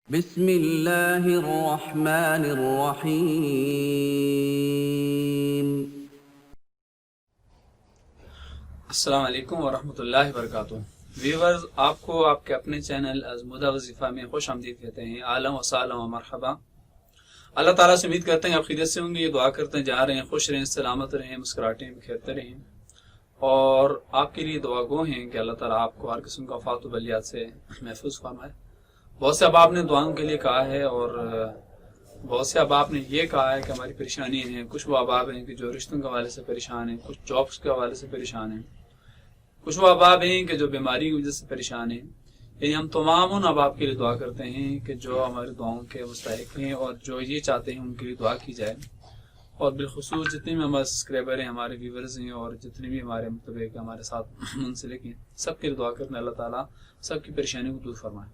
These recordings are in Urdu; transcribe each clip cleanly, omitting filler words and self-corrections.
بسم اللہ الرحمن الرحیم۔ السلام علیکم ورحمۃ اللہ وبرکاتہ۔ ویورز، آپ کو آپ کے اپنے چینل ازمودہ وظیفہ میں خوش آمدید کہتے ہیں۔ اہلا و سہلا و مرحبا۔ اللہ تعالیٰ سے امید کرتے ہیں آپ خیریت سے ہوں گے، یہ دعا کرتے ہیں جہاں رہیں خوش رہیں، سلامت رہیں، مسکراہٹیں بکھیرتے رہیں، اور آپ کے لیے دعا گو ہیں کہ اللہ تعالیٰ آپ کو ہر قسم کا آفات و بلیات سے محفوظ فرمائے۔ بہت سے احباب نے دعاؤں کے لیے کہا ہے، اور بہت سے احباب نے یہ کہا ہے کہ ہماری پریشانی ہیں۔ کچھ وہ احباب ہیں کہ جو رشتوں کے حوالے سے پریشان ہیں، کچھ جابس کے حوالے سے پریشان ہیں، کچھ وہ احباب ہیں کہ جو بیماری کی وجہ سے پریشان ہیں۔ یعنی ہم تمام ان احباب کے لیے دعا کرتے ہیں کہ جو ہماری دعاؤں کے مستحق ہیں اور جو یہ چاہتے ہیں ان کے لیے دعا کی جائے، اور بالخصوص جتنے بھی ہمارے سبسکرائبر ہیں، ہمارے ویورز ہیں، اور جتنے بھی ہمارے مطلب کہ ہمارے ساتھ منسلک ہیں، سب کے لیے دعا کرتے ہیں اللہ تعالیٰ سب کی پریشانی کو دور فرمائے۔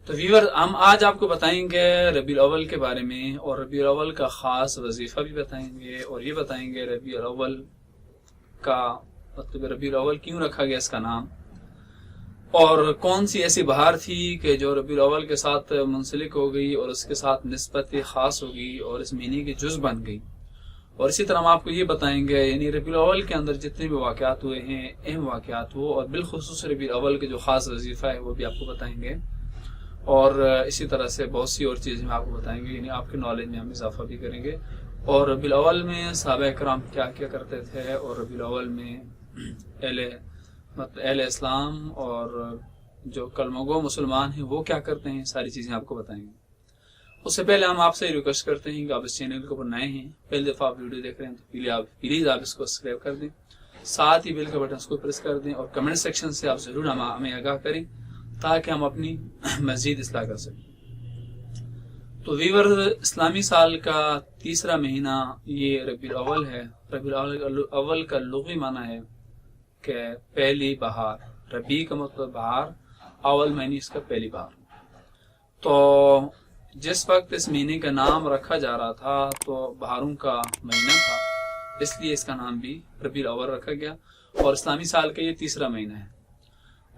تو ویور، ہم آج آپ کو بتائیں گے ربیع الاول کے بارے میں، اور ربیع الاول کا خاص وظیفہ بھی بتائیں گے، اور یہ بتائیں گے ربیع الاول کا مطلب ربیع الاول کیوں رکھا گیا اس کا نام، اور کون سی ایسی بہار تھی کہ جو ربیع الاول کے ساتھ منسلک ہو گئی اور اس کے ساتھ نسبت خاص ہو گئی اور اس مہینے کی جز بن گئی۔ اور اسی طرح ہم آپ کو یہ بتائیں گے یعنی ربیع الاول کے اندر جتنے بھی واقعات ہوئے ہیں، اہم واقعات وہ، اور بالخصوص ربیع الاول کے جو خاص وظیفہ ہے وہ بھی آپ کو بتائیں گے، اور اسی طرح سے بہت سی اور چیزیں ہم آپ کو بتائیں گے، یعنی آپ کے نالج میں ہم اضافہ بھی کریں گے، اور ربیع الاول میں صحابہ کرام کیا کیا کرتے تھے، اور ربیع الاول میں اہل اسلام اور جو کلمہ گو مسلمان ہیں وہ کیا کرتے ہیں، ساری چیزیں آپ کو بتائیں گے۔ اس سے پہلے ہم آپ سے ریکویسٹ کرتے ہیں کہ آپ اس چینل کے اوپر نئے ہیں، پہلی دفعہ آپ ویڈیو دیکھ رہے ہیں تو پلیز آپ اس کو سبسکرائب کر دیں، ساتھ ہی بیل کے بٹن کو پریس کر دیں، اور کمنٹ سیکشن سے آپ ضرور ہمیں آگاہ کریں تاکہ ہم اپنی مزید اصلاح کر سکیں۔ تو ویور، اسلامی سال کا تیسرا مہینہ یہ ربیع الاول ہے۔ ربیع الاول کا لغوی معنی ہے کہ پہلی بہار، ربیع کا مطلب بہار، اول معنی اس کا پہلی بہار۔ تو جس وقت اس مہینے کا نام رکھا جا رہا تھا تو بہاروں کا مہینہ تھا، اس لیے اس کا نام بھی ربیع الاول رکھا گیا، اور اسلامی سال کا یہ تیسرا مہینہ ہے۔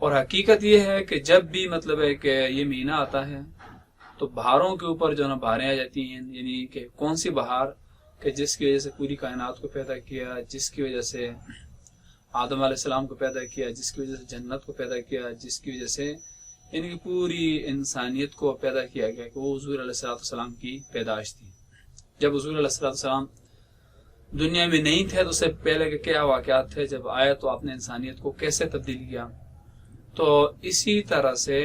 اور حقیقت یہ ہے کہ جب بھی مطلب ہے کہ یہ مہینہ آتا ہے تو بہاروں کے اوپر جو نا بہاریں آ جاتی ہیں، یعنی کہ کون سی بہار کہ جس کی وجہ سے پوری کائنات کو پیدا کیا، جس کی وجہ سے آدم علیہ السلام کو پیدا کیا، جس کی وجہ سے جنت کو پیدا کیا، جس کی وجہ سے یعنی کہ پوری انسانیت کو پیدا کیا گیا، کہ وہ حضور علیہ السلام کی پیدائش تھی۔ جب حضور علیہ السلام دنیا میں نہیں تھے تو اس سے پہلے کے کیا واقعات تھے، جب آئے تو آپ نے انسانیت کو کیسے تبدیل کیا۔ تو اسی طرح سے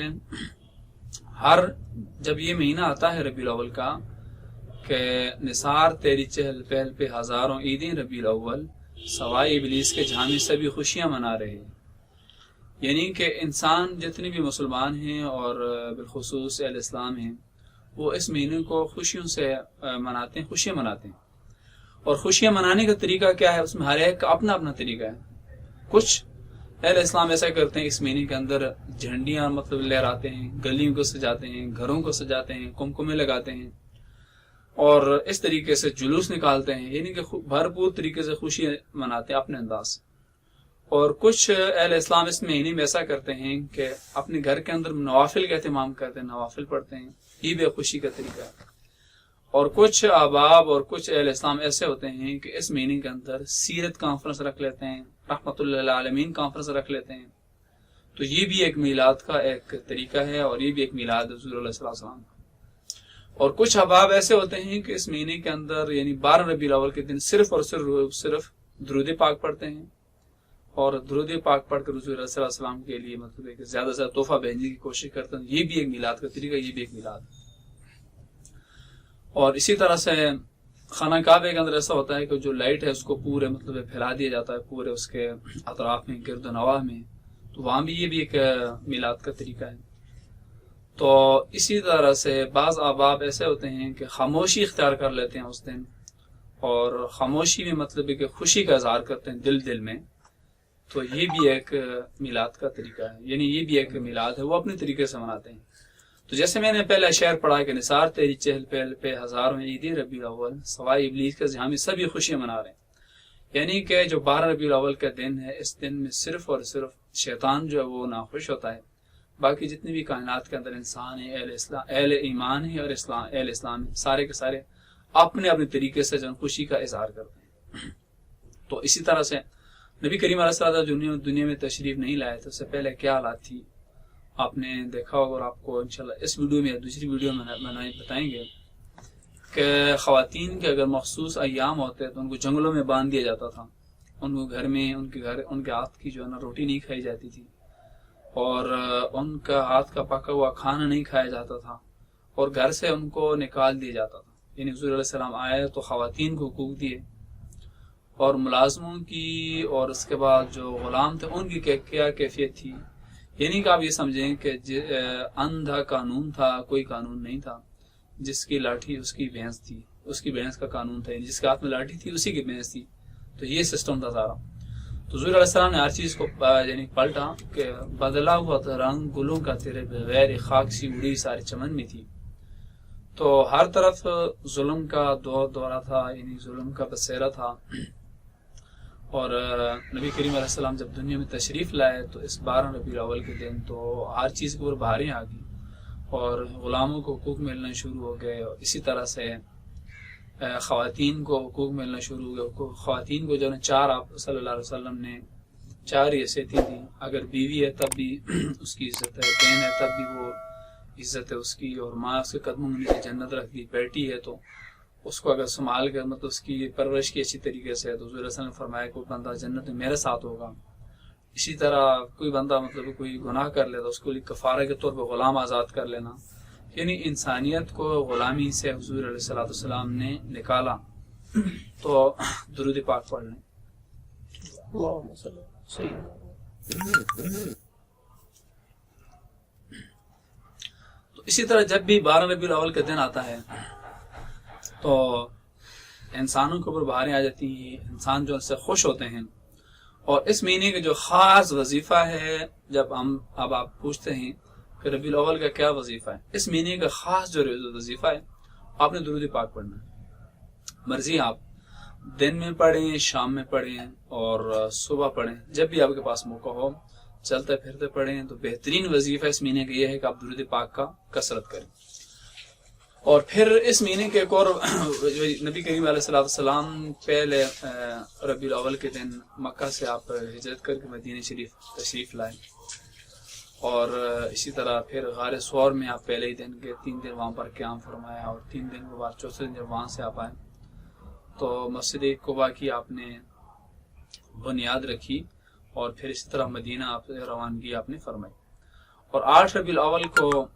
جب یہ مہینہ آتا ہے ربیع الاول کا کہ نثار تیری چہل پہل پہ ہزاروں عیدیں ربیع الاول، سوائے ابلیس کے جہاں میں سبھی خوشیاں منا رہے ہیں، یعنی کہ انسان جتنے بھی مسلمان ہیں اور بالخصوص اہل اسلام ہیں وہ اس مہینے کو خوشیوں سے مناتے ہیں، خوشیاں مناتے ہیں۔ اور خوشیاں منانے کا طریقہ کیا ہے، اس میں ہر ایک کا اپنا اپنا طریقہ ہے۔ کچھ اہل اسلام ایسا کرتے ہیں اس مہینے کے اندر جھنڈیاں مطلب لہراتے ہیں، گلیوں کو سجاتے ہیں، گھروں کو سجاتے ہیں، کمکمے لگاتے ہیں، اور اس طریقے سے جلوس نکالتے ہیں، یعنی کہ بھرپور طریقے سے خوشی مناتے ہیں اپنے انداز سے۔ اور کچھ اہل اسلام اس مہینے میں ایسا کرتے ہیں کہ اپنے گھر کے اندر نوافل کا اہتمام کرتے ہیں، نوافل پڑھتے ہیں، یہ بھی خوشی کا طریقہ ہے۔ اور کچھ احباب اور کچھ اہل اسلام ایسے ہوتے ہیں کہ اس مہینے کے اندر سیرت کانفرنس رکھ لیتے ہیں، رحمت اللہ العالمین کانفرنس رکھ لیتے ہیں۔ تو یہ بھی ایک میلاد کا ایک طریقہ ہے، اور یہ بھی ایک میلاد حضور علیہ السلام کا۔ اور کچھ احباب ایسے ہوتے ہیں کہ اس مہینے کے اندر یعنی 12 ربیع الاول کے دن صرف اور صرف درود پاک پڑھتے ہیں، اور درود پاک پڑھ کر حضور علیہ السلام کے لیے مطلب ہے کہ زیادہ سے زیادہ تحفہ بھیجنے کی کوشش کرتے ہیں۔ یہ بھی ایک میلاد کا طریقہ، یہ بھی ایک میلاد ہے۔ اور اسی طرح سے خانہ کعبے کے اندر ایسا ہوتا ہے کہ جو لائٹ ہے اس کو پورے مطلب پھیلا دیا جاتا ہے پورے اس کے اطراف میں، گرد و نواح میں، تو وہاں بھی یہ بھی ایک میلاد کا طریقہ ہے۔ تو اسی طرح سے بعض احباب ایسے ہوتے ہیں کہ خاموشی اختیار کر لیتے ہیں اس دن، اور خاموشی میں مطلب ہے کہ خوشی کا اظہار کرتے ہیں دل میں، تو یہ بھی ایک میلاد کا طریقہ ہے، یعنی یہ بھی ایک میلاد ہے، وہ اپنے طریقے سے مناتے ہیں۔ تو جیسے میں نے پہلا شعر پڑھا کہ نثار تیری چہل پہل پہ ہزاروں عیدیں ربیع الاول، سوائے ابلیس کے جہاں میں سبھی خوشیاں منا رہے ہیں، یعنی کہ جو 12 ربیع الاول کا دن ہے، اس دن میں صرف اور صرف شیطان جو ہے وہ ناخوش ہوتا ہے، باقی جتنی بھی کائنات کے اندر انسان ہے، اہل ایمان ہے اور اہل اسلام ہے، سارے کے سارے اپنے اپنے طریقے سے جو خوشی کا اظہار کرتے ہیں۔ تو اسی طرح سے نبی کریم علیہ السلام جو دنیا میں تشریف نہیں لائے تھے، اس سے پہلے کیا حالات تھی آپ نے دیکھا ہوگا، اور آپ کو انشاءاللہ اس ویڈیو میں یا دوسری ویڈیو میں بتائیں گے کہ خواتین کے اگر مخصوص ایام ہوتے تو ان کو جنگلوں میں باندھ دیا جاتا تھا، ان کو گھر میں ان کے ہاتھ کی جو ہے نا روٹی نہیں کھائی جاتی تھی، اور ان کا ہاتھ کا پکا ہوا کھانا نہیں کھایا جاتا تھا، اور گھر سے ان کو نکال دیا جاتا تھا۔ یعنی حضور علیہ السلام آئے تو خواتین کو حقوق دیے، اور ملازموں کی اور اس کے بعد جو غلام تھے ان کی کیا کیفیت تھی۔ یعنی کہ آپ یہ سمجھیں کہ اندھا قانون تھا، کوئی قانون نہیں تھا۔ جس کی لاٹھی اس کی بھینس تھی، اس کی بھینس کا قانون تھا، یعنی جس کے ہاتھ میں لاٹھی تھی اسی کی بھینس تھی۔ تو یہ سسٹم تھا سارا۔ تو حضور علیہ السلام نے ہر چیز کو یعنی پلٹا کہ بدلا ہوا تھا رنگ گلوں کا تیرے بغیر، خاک سی اڑی سارے چمن میں تھی۔ تو ہر طرف ظلم کا دورہ تھا، یعنی ظلم کا بسیرا تھا۔ اور نبی کریم علیہ السلام جب دنیا میں تشریف لائے تو اس 12 ربیع الاول کے دن تو ہر چیز کے اوپر بھاری آ گئی، اور غلاموں کو حقوق ملنا شروع ہو گئے، اور اسی طرح سے خواتین کو حقوق ملنا شروع ہو گئے۔ خواتین کو جو ہے 4 آپ صلی اللہ علیہ وسلم نے 4 حیثیتیں تھیں۔ اگر بیوی ہے تب بھی اس کی عزت ہے، بہن ہے تب بھی وہ عزت ہے اس کی، اور ماں اس کے قدموں میں نیچے جنت رکھ دی، بیٹی ہے تو اس کو اگر سنبھال کر مطلب اس کی پرورش کی اچھی طریقے سے، تو حضور صلی اللہ علیہ وسلم نے فرمایا کوئی بندہ جنت میں میرے ساتھ ہوگا۔ اسی طرح کوئی بندہ مطلب کوئی گناہ کر لیتا اس کو کفارہ کے طور پہ غلام آزاد کر لینا، یعنی انسانیت کو غلامی سے حضور علیہ السلام نے نکالا۔ تو درود پاک پڑھ لیں۔ تو اسی طرح جب بھی 12 ربیع الاول کا دن آتا ہے تو انسانوں کے اوپر بہاریں آ جاتی ہیں، انسان جو ان سے خوش ہوتے ہیں۔ اور اس مہینے کا جو خاص وظیفہ ہے، جب اب آپ پوچھتے ہیں کہ ربیع الاول کا کیا وظیفہ ہے، اس مہینے کا خاص جو وظیفہ ہے آپ نے درود پاک پڑھنا ہے۔ مرضی آپ دن میں پڑھیں، شام میں پڑھیں اور صبح پڑھیں، جب بھی آپ کے پاس موقع ہو، چلتے پھرتے پڑھیں۔ تو بہترین وظیفہ اس مہینے کا یہ ہے کہ آپ درود پاک کا کثرت کریں۔ اور پھر اس مہینے کے ایک اور نبی کریم علیہ السلام پہلے ربیع الاول کے دن مکہ سے آپ ہجرت کر کے مدینہ شریف تشریف لائے، اور اسی طرح پھر غار ثور میں آپ پہلے ہی دن کے 3 دن وہاں پر قیام فرمایا، اور 3 دن کے بعد چوتھے دن جب وہاں سے آپ آئے تو مسجد قباء کی آپ نے بنیاد رکھی، اور پھر اسی طرح مدینہ آپ روانگی آپ نے فرمائی، اور 8 ربیع الاول کو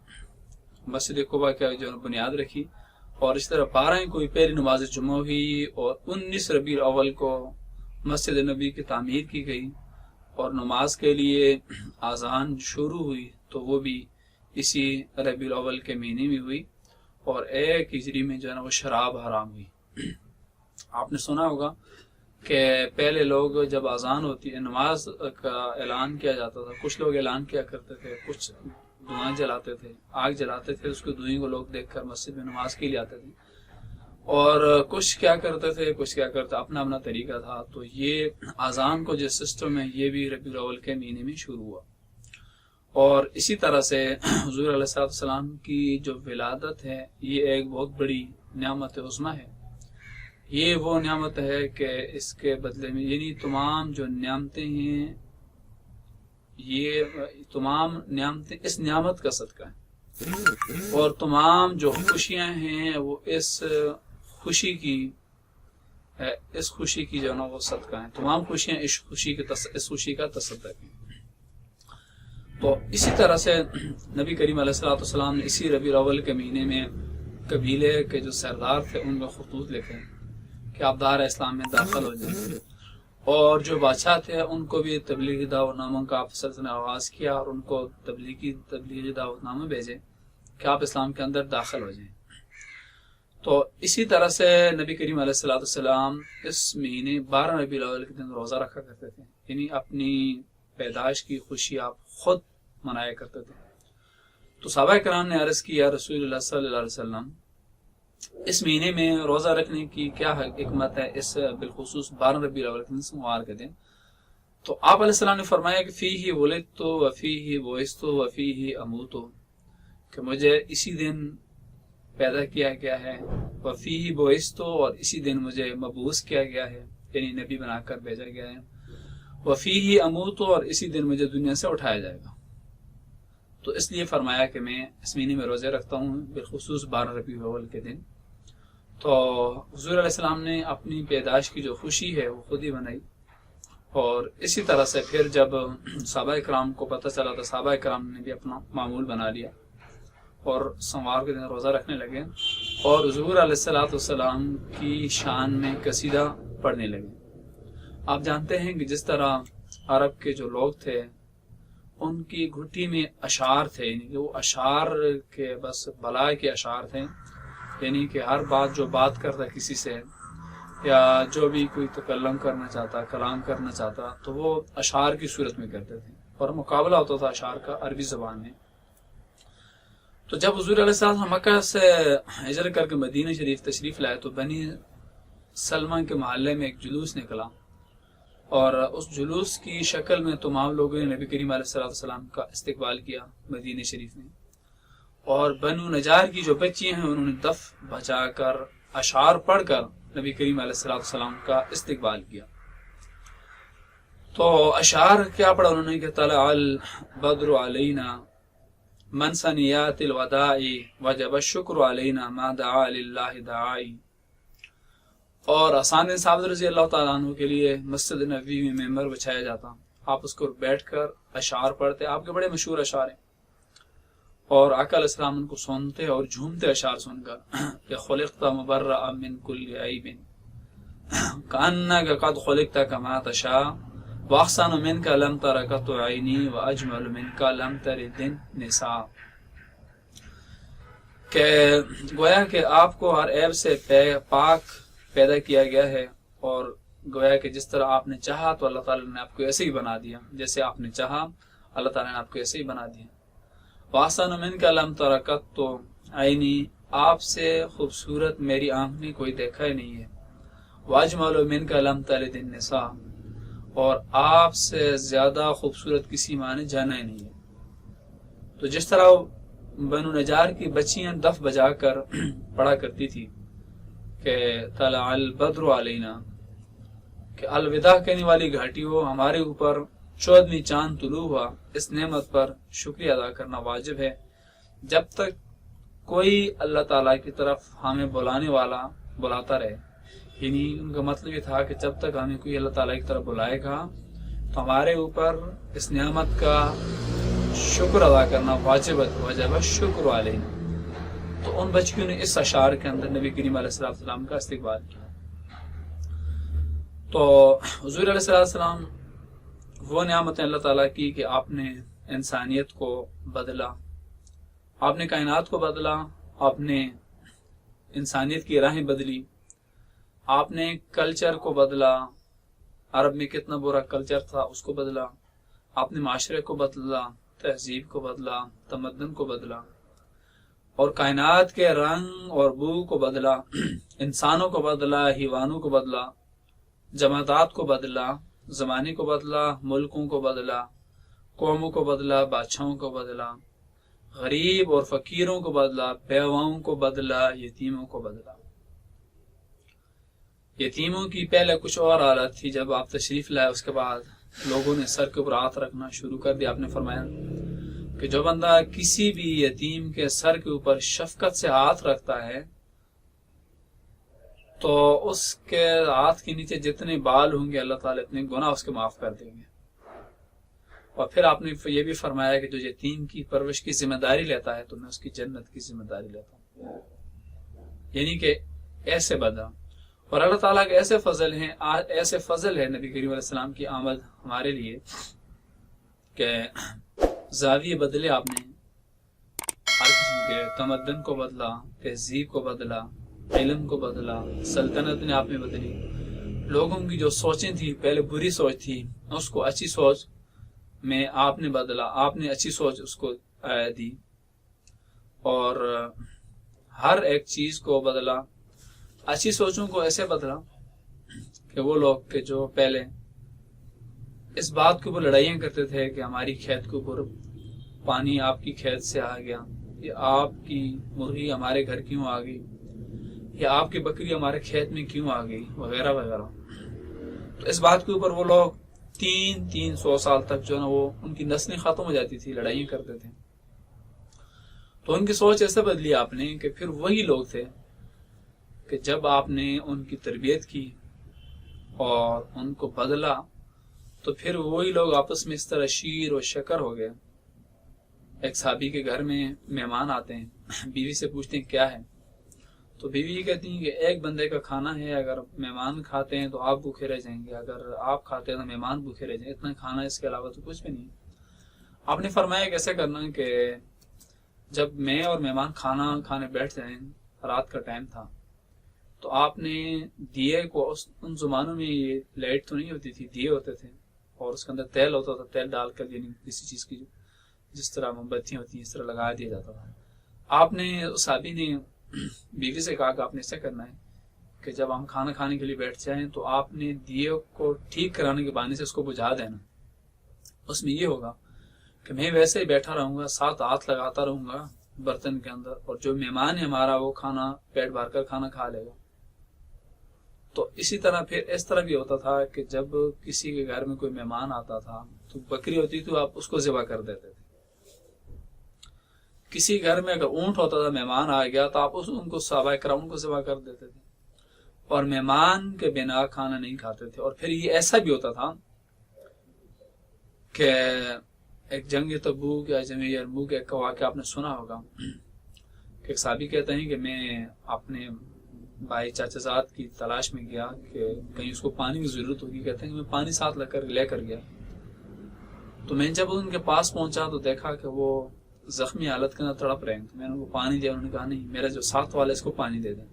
مسجد قباء کی جو بنیاد رکھی، اور اس طرح 12 کو پہلی نماز جمعہ ہوئی، اور 19 ربیع الاول کو مسجد نبی کی تعمیر کی گئی، اور نماز کے لیے اذان شروع ہوئی تو وہ بھی اسی ربیع الاول کے مہینے میں ہوئی، اور 1 ہجری میں جو ہے نا وہ شراب حرام ہوئی۔ آپ نے سنا ہوگا کہ پہلے لوگ جب اذان ہوتی ہے، نماز کا اعلان کیا جاتا تھا، کچھ لوگ اعلان کیا کرتے تھے، کچھ دھوئیں جلاتے تھے، آگ جلاتے تھے، اس کو دھوئیں کو لوگ دیکھ کر مسجد میں نماز کے لیے آتے تھے، اور کچھ کیا کرتے تھے، کچھ کیا کرتے، اپنا اپنا طریقہ تھا۔ تو یہ اذان کو جو سسٹم ہے یہ بھی ربیع الاول کے مہینے میں شروع ہوا، اور اسی طرح سے حضور علیہ السلام کی جو ولادت ہے یہ ایک بہت بڑی نعمت عظمی ہے۔ یہ وہ نعمت ہے کہ اس کے بدلے میں یعنی تمام جو نعمتیں ہیں، یہ تمام نعمتیں اس نعمت کا صدقہ ہیں، اور تمام جو خوشیاں ہیں وہ اس خوشی کی جو ہے نا وہ صدقہ ہیں، تمام خوشیاں اس خوشی کا تصدق ہیں۔ تو اسی طرح سے نبی کریم علیہ السلام نے اسی ربیع الاول کے مہینے میں قبیلے کے جو سردار تھے ان کو خطوط لکھے کہ آپ دار اسلام میں داخل ہو جائیں، اور جو بادشاہ تھے ان کو بھی تبلیغی دعوت ناموں کا آپ سلطنت نے آغاز کیا، اور ان کو تبلیغی دعوت نامے بھیجے کہ آپ اسلام کے اندر داخل ہو جائیں۔ تو اسی طرح سے نبی کریم علیہ السلام اس مہینے 12 ربیع الاول کے دن روزہ رکھا کرتے تھے، یعنی اپنی پیدائش کی خوشی آپ خود منایا کرتے تھے۔ تو صحابہ کرام نے عرض کی یا رسول اللہ صلی اللہ علیہ وسلم، اس مہینے میں روزہ رکھنے کی کیا حکمت ہے، اس بالخصوص 12 ربیع الاول کے دن سوموار کے دن؟ تو آپ علیہ السلام نے فرمایا کہ فیہ ولدت وفیہ بعثت وفیہ اموت، کہ مجھے اسی دن پیدا کیا گیا ہے، وفیہ بعثت، اور اسی دن مجھے مبعوث کیا گیا ہے، یعنی نبی بنا کر بھیجا گیا ہے، وفیہ اموت، اور اسی دن مجھے دنیا سے اٹھایا جائے گا۔ تو اس لیے فرمایا کہ میں اس مہینے میں روزے رکھتا ہوں، بالخصوص 12 ربیع الاول کے دن۔ تو حضور علیہ السلام نے اپنی پیدائش کی جو خوشی ہے وہ خود ہی منائی، اور اسی طرح سے پھر جب صحابہ کرام کو پتہ چلا تو صحابہ کرام نے بھی اپنا معمول بنا لیا اور سوموار کے دن روزہ رکھنے لگے، اور حضور علیہ السلام کی شان میں قصیدہ پڑھنے لگے۔ آپ جانتے ہیں کہ جس طرح عرب کے جو لوگ تھے ان کی گھٹی میں اشعار تھے، یعنی کہ وہ اشعار کے بس بلا کے اشعار تھے، یعنی کہ ہر بات جو بات کرتا کسی سے یا جو بھی کوئی تکلم کرنا چاہتا، کلام کرنا چاہتا، تو وہ اشعار کی صورت میں کرتے تھے، اور مقابلہ ہوتا تھا اشعار کا عربی زبان میں۔ تو جب حضور علیہ السلام مکہ سے ہجرت کر کے مدینہ شریف تشریف لائے تو بنی سلمہ کے محلے میں ایک جلوس نکلا، اور اس جلوس کی شکل میں تمام لوگوں نے نبی کریم علیہ السلام کا استقبال کیا مدینہ شریف میں، اور بنو نجار کی جو بچیاں ہیں انہوں نے دف بجا کر اشعار پڑھ کر نبی کریم علیہ السلام کا استقبال کیا۔ تو اشعار کیا پڑھا انہوں نے کہ طلع البدر علینا من ثنیات الوداع وجب الشکر علینا ما دعا للہ دعائی، اور حسان ثابت رضی اللہ تعالیٰ عنہ کے لیے مسجد نبوی میں ممبر بچھایا جاتا، آپ اس کو بیٹھ کر اشعار پڑھتے، آپ کے بڑے مشہور اشعار ہیں، اور آقا علیہ السلام ان کو سنتے اور جھومتے اشعار سن کر کہ خلقت مبرأ من کل عیب کأنک قد خلقت کما تشاء واحسن منک لم تر قط عینی واجمل منک لم تلد النساء، کہ گویا کہ آپ کو ہر عیب سے پاک پیدا کیا گیا ہے، اور گویا کہ جس طرح آپ نے چاہا تو اللہ تعالیٰ نے آپ کو ایسے ہی بنا دیا، جیسے آپ نے چاہا اللہ تعالیٰ نے آپ کو ایسے ہی بنا دیا۔ وَأَحْسَنُ مِنْكَ لَمْ تَرَ قَطُّ عَيْنِي، آپ سے خوبصورت میری آنکھ نے کوئی دیکھا ہی نہیں ہے۔ وَأَجْمَلُ مِنْكَ لَمْ تَلِدِ النِّسَاء، اور آپ سے زیادہ خوبصورت کسی ماں نے جانا ہی نہیں ہے۔ تو جس طرح بنو نجار کی بچیاں دف بجا کر پڑھا کرتی تھی کہ طلع البدر علینا، کہ الوداع کہنے والی گھاٹی ہو، ہمارے اوپر 14ویں چاند طلوع ہوا، اس نعمت پر شکریہ ادا کرنا واجب ہے۔ جب تک کوئی اللہ تعالیٰ کی طرف ہمیں بلانے والا بلاتا رہے، یعنی ان کا مطلب یہ تھا کہ جب تک ہمیں کوئی اللہ تعالیٰ کی طرف بلائے گا تو ہمارے اوپر اس نعمت کا شکر ادا کرنا واجب شکر علینا۔ تو ان بچیوں نے اس اشعار کے اندر نبی کریم علیہ السلام کا استقبال کیا۔ تو حضور علیہ السلام وہ نعمتیں اللہ تعالیٰ کی کہ آپ نے انسانیت کو بدلا، آپ نے کائنات کو بدلا، آپ نے انسانیت کی راہیں بدلی، آپ نے کلچر کو بدلا، عرب میں کتنا برا کلچر تھا اس کو بدلا، آپ نے معاشرے کو بدلا، تہذیب کو بدلا، تمدن کو بدلا، اور کائنات کے رنگ اور بو کو بدلا، انسانوں کو بدلا، حیوانوں کو بدلا، جماعتات کو بدلا، زمانے کو بدلا، ملکوں کو بدلا، قوموں کو بدلا، بادشاہوں کو بدلا، غریب اور فقیروں کو بدلا، بیواؤں کو بدلا، یتیموں کو بدلا۔ یتیموں کی پہلے کچھ اور حالت تھی، جب آپ تشریف لائے اس کے بعد لوگوں نے سر کے اوپر ہاتھ رکھنا شروع کر دیا۔ آپ نے فرمایا کہ جو بندہ کسی بھی یتیم کے سر کے اوپر شفقت سے ہاتھ رکھتا ہے تو اس کے ہاتھ کے نیچے جتنے بال ہوں گے اللہ تعالیٰ اتنے گناہ اس کے معاف کر دیں گے۔ اور پھر آپ نے یہ بھی فرمایا کہ جو یتیم کی پرورش کی ذمہ داری لیتا ہے تو میں اس کی جنت کی ذمہ داری لیتا ہوں، یعنی کہ ایسے بندہ۔ اور اللہ تعالیٰ کے ایسے فضل ہے نبی کریم علیہ السلام کی آمد ہمارے لیے کہ زاویے بدلے، آپ نے ہر قسم کے تمدن کو بدلا، تہذیب کو بدلا، علم کو بدلا، سلطنت نے آپ میں بدلی، لوگوں کی جو سوچیں تھی پہلے بری سوچ تھی اس کو اچھی سوچ میں آپ نے بدلا، آپ نے اچھی سوچ اس کو دی، اور ہر ایک چیز کو بدلا، اچھی سوچوں کو ایسے بدلا کہ وہ لوگ کہ جو پہلے اس بات کے اوپر لڑائیاں کرتے تھے کہ ہماری کھیت کے اوپر پانی آپ کی کھیت سے آ گیا، یا آپ کی مرغی ہمارے گھر کیوں آ گئی، یا آپ کی بکری ہمارے کھیت میں کیوں آ گئی، وغیرہ وغیرہ۔ تو اس بات کے اوپر وہ لوگ 300 سال تک جو ہے نا وہ ان کی نسلیں ختم ہو جاتی تھی، لڑائیاں کرتے تھے۔ تو ان کی سوچ ایسے بدلی آپ نے کہ پھر وہی لوگ تھے کہ جب آپ نے ان کی تربیت کی اور ان کو بدلا، تو پھر وہی لوگ آپس میں اس طرح شیر و شکر ہو گئے۔ ایک صحابی کے گھر میں مہمان آتے ہیں، بیوی سے پوچھتے ہیں کیا ہے، تو بیوی یہ کہتی ہیں کہ ایک بندے کا کھانا ہے، اگر مہمان کھاتے ہیں تو آپ بھوکے رہ جائیں گے، اگر آپ کھاتے ہیں تو مہمان بھوکے رہ جائیں گے، اتنا کھانا ہے، اس کے علاوہ تو کچھ بھی نہیں۔ آپ نے فرمایا کیسے کرنا ہے کہ جب میں اور مہمان کھانا کھانے بیٹھ جائیں، رات کا ٹائم تھا، تو آپ نے دیے کو، ان زمانوں میں یہ لائٹ تو نہیں ہوتی تھی، دیے ہوتے تھے اور اس کے اندر تیل ہوتا تھا، تیل ڈال کر یعنی کسی چیز کی جس طرح موم بتیاں ہوتی ہیں اس طرح لگا دیا جاتا تھا۔ آپ نے صحابی نے بیوی سے کہا کہ آپ نے ایسا کرنا ہے کہ جب ہم کھانا کھانے کے لیے بیٹھ جائیں تو آپ نے دیے کو ٹھیک کرانے کے بہانے سے اس کو بجھا دینا۔ اس میں یہ ہوگا کہ میں ویسے ہی بیٹھا رہوں گا، 7 ہاتھ لگاتا رہوں گا برتن کے اندر، اور جو مہمان ہے ہمارا وہ کھانا پیٹ بھر کر کھانا کھا لے گا۔ تو اسی طرح پھر اس طرح بھی ہوتا تھا کہ جب کسی کے گھر میں کوئی مہمان آتا تھا تو بکری ہوتی تو آپ اس کو ذبح کر دیتے تھے۔ کسی گھر میں اگر اونٹ ہوتا تھا، مہمان آ گیا تو آپ ان کو صحابہ کرام کو ذبح کر دیتے تھے، اور مہمان کے بنا کھانا نہیں کھاتے تھے۔ اور پھر یہ ایسا بھی ہوتا تھا کہ ایک جنگ تبوک یا جنگ یرموک ایک واقعہ آپ نے سنا ہوگا کہ ایک صحابی کہتے ہیں کہ میں اپنے بھائی چاچا زاد کی تلاش میں گیا کہ کہیں اس کو پانی کی ضرورت ہوگی، کہتے ہیں کہ میں پانی ساتھ لے کر گیا، تو میں جب ان کے پاس پہنچا تو دیکھا کہ وہ زخمی حالت کے اندر تڑپ رہے ہیں، تو میں نے ان کو پانی دیا، انہوں نے کہا نہیں، میرا جو ساتھ والا ہے اس کو پانی دے دیں۔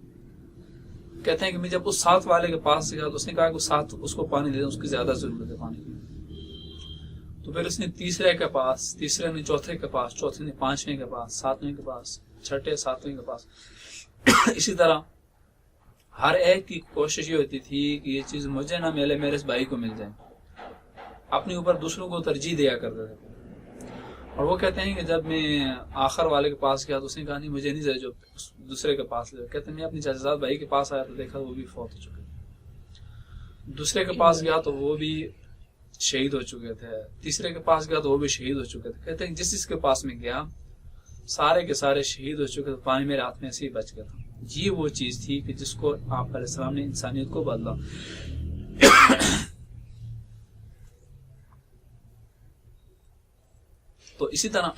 کہتے ہیں کہ میں جب اس ساتھ والے کے پاس گیا تو اس نے کہا کہ ساتھ اس کو پانی دے دیں، اس کی زیادہ ضرورت ہے پانی کی۔ تو پھر اس نے تیسرے کے پاس، تیسرے نے چوتھے کے پاس، چوتھے نے پانچویں کے پاس، ساتویں کے پاس، چھٹے ساتویں کے پاس، اسی طرح ہر ایک کی کوشش یہ ہوتی تھی کہ یہ چیز مجھے نہ ملے، میرے اس بھائی کو مل جائے، اپنے اوپر دوسروں کو ترجیح دیا کرتے تھے۔ اور وہ کہتے ہیں کہ جب میں آخر والے کے پاس گیا تو اس نے کہا نہیں مجھے نہیں چاہیے، جو دوسرے کے پاس لے۔ کہتے ہیں میں اپنی چاچا زاد بھائی کے پاس آیا تو دیکھا وہ بھی فوت ہو چکے، دوسرے کے پاس گیا تو وہ بھی شہید ہو چکے تھے، تیسرے کے پاس گیا تو وہ بھی شہید ہو چکے تھے۔ کہتے ہیں جس کے پاس میں گیا سارے کے سارے شہید ہو چکے تھے، پانی میرے ہاتھ میں ایسے ہی بچ گیا تھا۔ یہ وہ چیز تھی کہ جس کو آپ علیہ السلام نے انسانیت کو بدلا۔ تو اسی طرح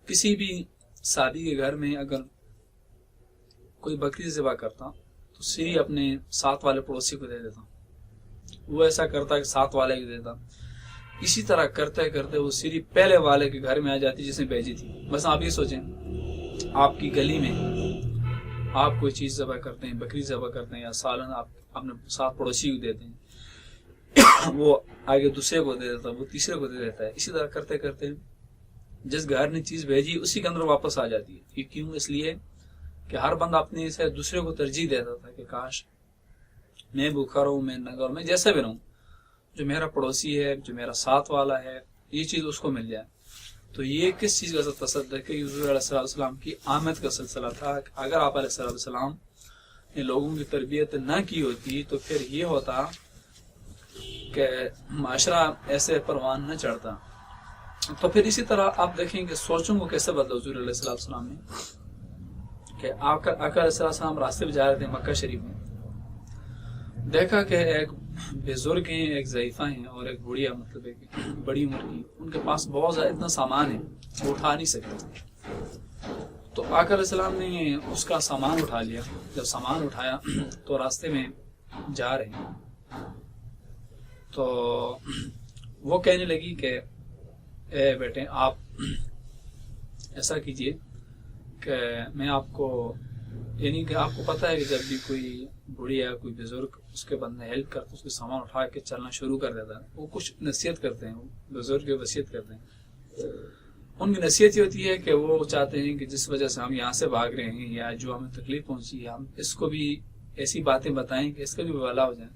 کسی بھی صحابی کے گھر میں اگر کوئی بکری ذبح کرتا تو سری اپنے ساتھ والے پڑوسی کو دے دیتا، وہ ایسا کرتا کہ ساتھ والے کو دیتا، اسی طرح کرتے کرتے وہ سری پہلے والے کے گھر میں آ جاتی جس نے بھیجی تھی۔ بس آپ یہ سوچیں، آپ کی گلی میں آپ کوئی چیز ذبح کرتے ہیں، بکری ذبح کرتے ہیں یا سالن آپ اپنے ساتھ پڑوسی کو دیتے ہیں، وہ آگے دوسرے کو دے دیتا، وہ تیسرے کو دے دیتا ہے، اسی طرح کرتے کرتے جس گھر نے چیز بھیجی اسی کے اندر واپس آ جاتی ہے۔ یہ کیوں؟ اس لیے کہ ہر بندہ اپنے سے دوسرے کو ترجیح دیتا تھا کہ کاش میں بھوکا رہوں، میں ننگا رہوں، میں جیسے بھی رہوں، جو میرا پڑوسی ہے، جو میرا ساتھ والا ہے، یہ چیز اس کو مل جائے۔ تو یہ کس چیز کا تصدق ہے کہ حضور علیہ السلام کی آمد کا سلسلہ تھا۔ اگر آپ علیہ السلام نے لوگوں کی تربیت نہ کی ہوتی تو پھر یہ ہوتا کہ معاشرہ ایسے پروان نہ چڑھتا۔ تو پھر اسی طرح آپ دیکھیں کہ سوچوں کو کیسے بدلا حضور علیہ السلام نے، کہ آقا علیہ السلام راستے پہ جا رہے تھے مکہ شریف میں، دیکھا کہ ایک بزرگ ہیں، ایک ضعیفہ ہیں اور ایک بڑھیا، مطلب ایک بڑی عمر کی، ان کے پاس بہت زیادہ اتنا سامان ہے وہ اٹھا نہیں سکتے۔ تو آقا علیہ السلام نے اس کا سامان اٹھا لیا۔ جب سامان اٹھایا تو راستے میں جا رہے ہیں تو وہ کہنے لگی کہ اے بیٹے آپ ایسا کیجئے کہ میں آپ کو، یعنی کہ آپ کو پتہ ہے کہ جب بھی کوئی بڑی ہے، کوئی بزرگ اس کے بندے ہیلپ کرتے، اس کے سامان اٹھا کے چلنا شروع کر دیتا ہے، وہ کچھ نصیحت کرتے ہیں، بزرگ کی وصیت کرتے ہیں۔ ان کی نصیحت یہ ہوتی ہے کہ وہ چاہتے ہیں کہ جس وجہ سے ہم یہاں سے بھاگ رہے ہیں یا جو ہمیں تکلیف پہنچی ہے، ہم اس کو بھی ایسی باتیں بتائیں کہ اس کا بھی بھلا ہو جائے۔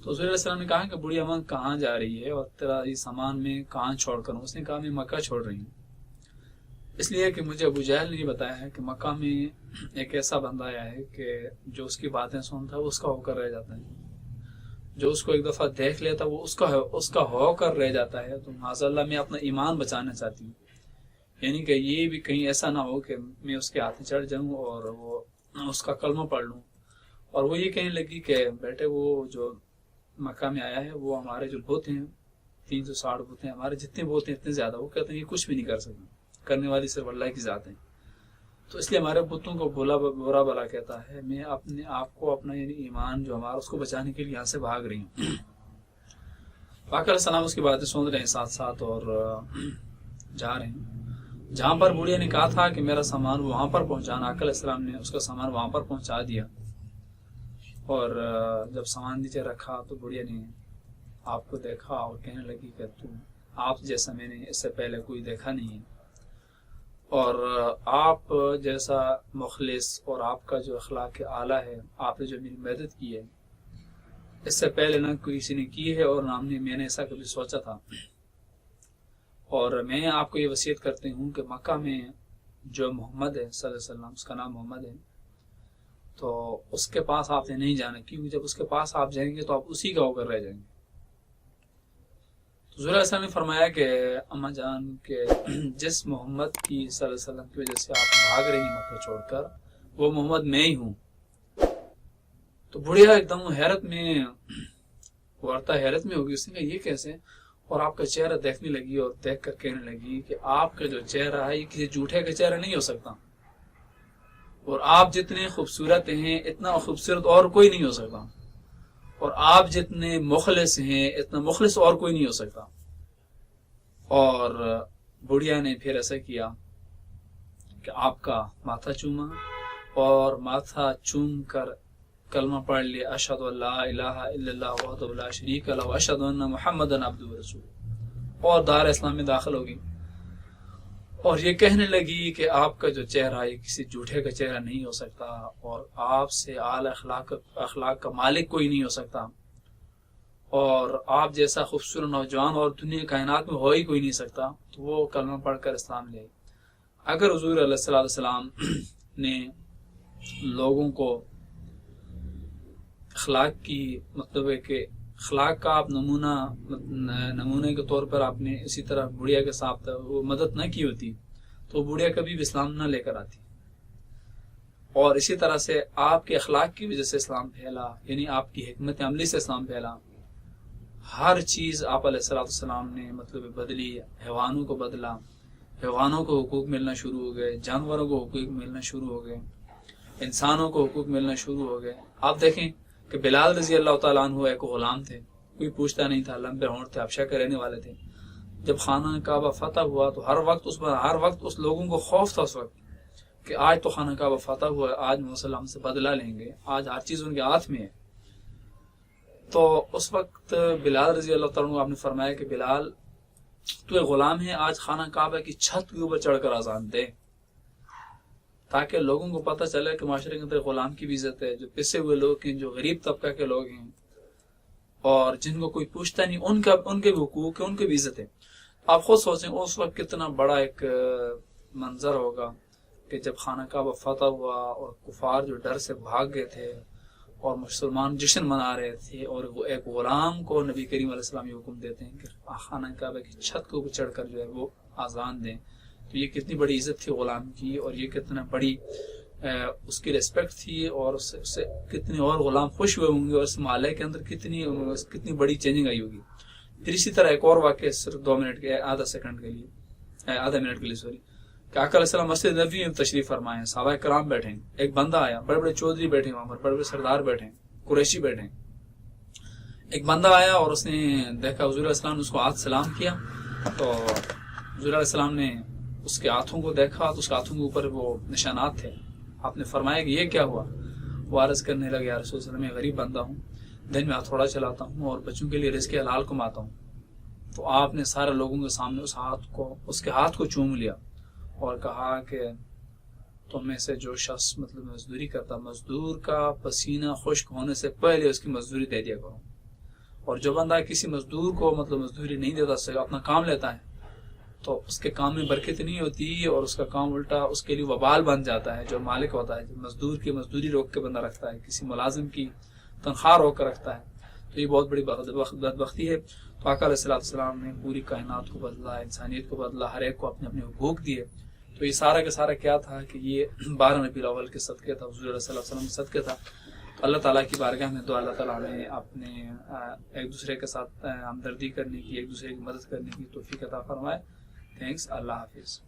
تو حضور علیہ السلام نے کہا کہ بوڑھی اماں کہاں جا رہی ہے اور تیرا یہ سامان میں کہاں چھوڑ کر ہوں؟ اس نے کہا میں مکہ چھوڑ رہی ہوں، اس لیے کہ مجھے ابو جہل نے یہ بتایا ہے کہ مکہ میں ایک ایسا بندہ آیا ہے کہ جو اس کی باتیں سنتا ہے وہ اس کا ہو کر رہ جاتا ہے، جو اس کو ایک دفعہ دیکھ لیتا وہ اس کا ہو کر رہ جاتا ہے۔ تو معاذ اللہ میں اپنا ایمان بچانا چاہتی ہوں، یعنی کہ یہ بھی کہیں ایسا نہ ہو کہ میں اس کے ہاتھ چڑھ جاؤں اور وہ اس کا کلمہ پڑھ لوں۔ اور وہ یہ کہنے لگی کہ بیٹے وہ جو مکہ میں آیا ہے وہ ہمارے جو بت ہیں 360 بت ہیں، ہمارے جتنے بت ہیں اتنے زیادہ، وہ کہتے ہیں یہ کچھ بھی نہیں کر سکتے، کرنے والی صرف اللہ کی ذات ہے، تو اس لیے ہمارے بتوں کو برا بلا کہتا ہے۔ میں اپنے آپ کو اپنا یعنی ایمان جو ہمارا اس کو بچانے کے لیے یہاں سے بھاگ رہی ہوں۔ آقا علیہ السلام اس کی باتیں سن رہے ہیں ساتھ ساتھ اور جا رہے ہیں جہاں پر بوڑھیا نے کہا تھا کہ میرا سامان وہاں پر پہنچانا۔ آقا علیہ السلام نے اس کا سامان وہاں پر پہنچا دیا، اور جب سامان نیچے رکھا تو بوڑھیا نے آپ کو دیکھا اور کہنے لگی کہ آپ جیسا میں نے اس سے پہلے کوئی دیکھا نہیں ہے، اور آپ جیسا مخلص اور آپ کا جو اخلاق اعلیٰ ہے، آپ نے جو میری مدد کی ہے اس سے پہلے نہ کسی نے کی ہے اور نہ میں نے ایسا کبھی سوچا تھا۔ اور میں آپ کو یہ وصیت کرتی ہوں کہ مکہ میں جو محمد ہے صلی اللہ علیہ وسلم، اس کا نام محمد ہے، تو اس کے پاس آپ نے نہیں جانا، کیونکہ جب اس کے پاس آپ جائیں گے تو آپ اسی کا ہو کر رہ جائیں گے۔ تو حضور علیہ السلام نے فرمایا کہ اماں جان کہ جس محمد کی صلی اللہ علیہ وسلم کی وجہ سے آپ بھاگ رہی ہیں مکہ چھوڑ کر، وہ محمد میں ہی ہوں۔ تو بڑھیا ایک دم حیرت میں ہوگی، اس نے کہا یہ کیسے؟ اور آپ کا چہرہ دیکھنے لگی اور دیکھ کر کہنے لگی کہ آپ کا جو چہرہ ہے یہ کسی جھوٹے کا چہرہ نہیں ہو سکتا، اور آپ جتنے خوبصورت ہیں اتنا خوبصورت اور کوئی نہیں ہو سکتا، اور آپ جتنے مخلص ہیں اتنا مخلص اور کوئی نہیں ہو سکتا۔ اور بڑھیا نے پھر ایسا کیا کہ آپ کا ماتھا چوما اور ماتھا چوم کر کلمہ پڑھ لیا، اشہد ان لا الہ الا اللہ وحدہ لا شریک لہ واشہد ان محمدًا عبدہ ورسولہ، اور دار اسلام میں داخل ہوگی، اور یہ کہنے لگی کہ آپ کا جو چہرہ ہے کسی جھوٹے کا چہرہ نہیں ہو سکتا، اور آپ سے اعلی اخلاق کا مالک کوئی نہیں ہو سکتا، اور آپ جیسا خوبصورت نوجوان اور دنیا کائنات میں ہو ہی کوئی نہیں سکتا۔ تو وہ کلمہ پڑھ کر اسلام لے۔ اگر حضور علیہ السلام نے لوگوں کو اخلاق کی مطلب ہے کہ اخلاق کا آپ نمونے کے طور پر آپ نے اسی طرح بڑھیا کے ساتھ وہ مدد نہ کی ہوتی تو بڑھیا کبھی بھی اسلام نہ لے کر آتی، اور اسی طرح سے آپ کے اخلاق کی وجہ سے اسلام پھیلا، یعنی آپ کی حکمت عملی سے اسلام پھیلا۔ ہر چیز آپ علیہ السلام نے مطلب بدلی، حیوانوں کو بدلا، حیوانوں کو حقوق ملنا شروع ہو گئے، جانوروں کو حقوق ملنا شروع ہو گئے، انسانوں کو حقوق ملنا شروع ہو گئے۔ آپ دیکھیں کہ بلال رضی اللہ تعالیٰ عنہ ایک غلام تھے، کوئی پوچھتا نہیں تھا، لمبے ہونٹ تھے، حبشہ کے رہنے والے تھے۔ جب خانہ کعبہ فتح ہوا تو ہر وقت اس لوگوں کو خوف تھا اس وقت کہ آج تو خانہ کعبہ فتح ہوا ہے، آج محمد ہم سے بدلہ لیں گے، آج ہر چیز ان کے ہاتھ میں ہے۔ تو اس وقت بلال رضی اللہ تعالیٰ عنہ آپ نے فرمایا کہ بلال تو ایک غلام ہے، آج خانہ کعبہ کی چھت کے اوپر چڑھ کر اذان دے، تاکہ لوگوں کو پتہ چلے کہ معاشرے کے اندر غلام کی بھی عزت ہے، جو پسے ہوئے لوگ ہیں، جو غریب طبقہ کے لوگ ہیں اور جن کو کوئی پوچھتا نہیں، ان کے بھی حقوق ہیں، ان کی بھی عزت ہے۔ آپ خود سوچیں اس وقت کتنا بڑا ایک منظر ہوگا کہ جب خانہ کعبہ فتح ہوا اور کفار جو ڈر سے بھاگ گئے تھے اور مسلمان جشن منا رہے تھے، اور وہ ایک غلام کو نبی کریم علیہ السلام یہ حکم دیتے ہیں کہ خانہ کعبہ کی چھت کے اوپر چڑھ کر جو ہے وہ اذان دیں، تو یہ کتنی بڑی عزت تھی غلام کی، اور یہ کتنا بڑی اس کی ریسپیکٹ تھی، اور اس سے کتنے اور غلام خوش ہوئے ہوں گے، اور اس محلے کے اندر کتنی بڑی چینجنگ آئی ہوگی۔ پھر اسی طرح ایک اور واقعہ صرف 2 منٹ کے آدھا منٹ کے لیے کہ آقا علیہ السلام مسجد نبوی میں تشریف فرمائے ہیں، صحابہ کرام بیٹھے ہیں، ایک بندہ آیا، بڑے بڑے چودھری بیٹھے ہیں وہاں پر، بڑے بڑے سردار بیٹھے ہیں، قریشی بیٹھے ہیں۔ ایک بندہ آیا اور اس نے دیکھا حضور علیہ السلام نے اس کو ہاتھ سلام کیا، تو حضور علیہ السلام نے اس کے ہاتھوں کو دیکھا تو اس کے ہاتھوں کے اوپر وہ نشانات تھے۔ آپ نے فرمایا کہ یہ کیا ہوا؟ وہ عرض کرنے لگے یا رسول اللہ، میں غریب بندہ ہوں، دن میں ہتھوڑا چلاتا ہوں اور بچوں کے لیے رزق حلال کماتا ہوں۔ تو آپ نے سارے لوگوں کے سامنے اس کے ہاتھ کو چوم لیا اور کہا کہ تم میں سے جو شخص مزدوری کرتا، مزدور کا پسینہ خشک ہونے سے پہلے اس کی مزدوری دے دیا کرو۔ اور جو بندہ کسی مزدور کو مطلب مزدوری نہیں دیتا، سے اپنا کام لیتا ہے، تو اس کے کام میں برکت نہیں ہوتی اور اس کا کام الٹا اس کے لیے وبال بن جاتا ہے۔ جو مالک ہوتا ہے، جو مزدور کی مزدوری روک کے بندہ رکھتا ہے، کسی ملازم کی تنخواہ روک کر رکھتا ہے، تو یہ بہت بڑی بدبختی ہے۔ تو آقا علیہ السلام نے پوری کائنات کو بدلا، انسانیت کو بدلا، ہر ایک کو اپنے اپنے حقوق دیے۔ تو یہ سارا کا سارا کیا تھا کہ یہ 12 ربیع الاول کے صدقے تھا، حضور صلی اللہ علیہ وسلم کے صدقے تھا۔ تو اللہ تعالیٰ کی بارگاہ میں دعا، اللہ تعالیٰ نے اپنے ایک دوسرے کے ساتھ ہمدردی کرنے کی، ایک دوسرے کی مدد کرنے کی توفیق عطا فرمائے۔ تھینکس، اللہ حافظ۔